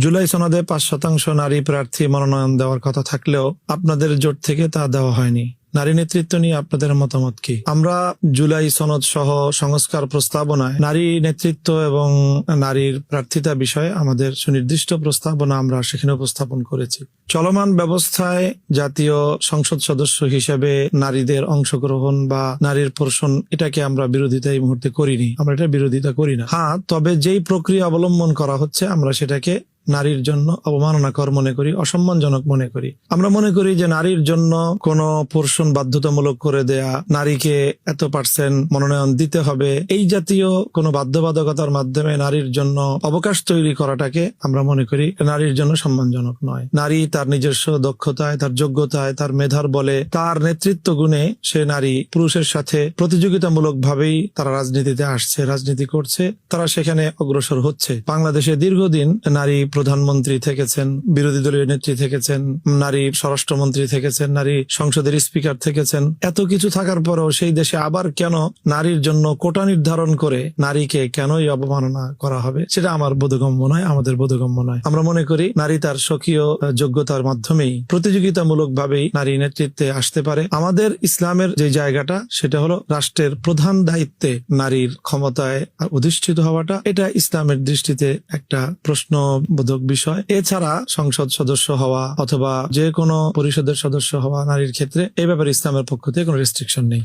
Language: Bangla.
জুলাই সনদে ৫% নারী প্রার্থী মনোনয়ন দেওয়ার কথা থাকলেও আপনাদের জোট থেকে তা দেওয়া হয়নি। নারী নেতৃত্ব নিয়ে আপনাদের মতামত কি? আমরা জুলাই সনদ সহ সংস্কার প্রস্তাবনায় নারী নেতৃত্ব এবং নারীর প্রার্থিতা বিষয়ে আমাদের সুনির্দিষ্ট প্রস্তাবনা আমরা সেখানে উপস্থাপন করেছি। চলমান ব্যবস্থায় জাতীয় সংসদ সদস্য হিসেবে নারীদের অংশগ্রহণ বা নারীর পোষণ, এটাকে আমরা বিরোধিতা এই মুহূর্তে করিনি, আমরা এটা বিরোধিতা করি না। হ্যাঁ, তবে যেই প্রক্রিয়া অবলম্বন করা হচ্ছে আমরা সেটাকে নারীর জন্য অবমাননাকর মনে করি, অসম্মানজনক মনে করি। আমরা মনে করি যে নারীর জন্য কোনো পোষণ বাধ্যতামূলক করে দেয়া, নারীকে এত % মনোনয়ন দিতে হবে, এই জাতীয় কোনো বাধ্যবাধকতার মাধ্যমে নারীর জন্য অবকাশ তৈরি করাটাকে আমরা মনে করি নারীর জন্য সম্মানজনক নয়। নারী তার নিজস্ব দক্ষতায়, তার যোগ্যতায়, তার মেধার বলে, তার নেতৃত্ব গুণে সে নারী পুরুষের সাথে প্রতিযোগিতামূলক ভাবেই তারা রাজনীতিতে আসছে, রাজনীতি করছে, তারা সেখানে অগ্রসর হচ্ছে। বাংলাদেশে দীর্ঘদিন নারী প্রধানমন্ত্রী থেকেছেন, বিরোধী দলীয় নেত্রী থেকেছেন, নারী স্বরাষ্ট্রমন্ত্রী থেকেছেন, নারী সংসদের স্পিকার থেকেছেন। এত কিছু থাকার পরেও সেই দেশে আবার কেন নারীর জন্য কোটা নির্ধারণ করে নারীকে কেনই অবমাননা করা হবে, সেটা আমার বোধগম্য নয়, আমাদের বোধগম্য নয়। আমরা মনে করি নারী তার স্বকীয় যোগ্যতার মাধ্যমেই প্রতিযোগিতামূলক ভাবেই নারী নেতৃত্বে আসতে পারে। আমাদের ইসলামের যে জায়গাটা সেটা হলো রাষ্ট্রের প্রধান দায়িত্বে নারীর ক্ষমতায় অধিষ্ঠিত হওয়াটা, এটা ইসলামের দৃষ্টিতে একটা প্রশ্ন বিষয়। এছাড়া সংসদ সদস্য হওয়া অথবা যে কোনো পরিষদের সদস্য হওয়া নারীর ক্ষেত্রে এই ব্যাপারে ইসলামের পক্ষ থেকে কোনো রেস্ট্রিকশন নেই।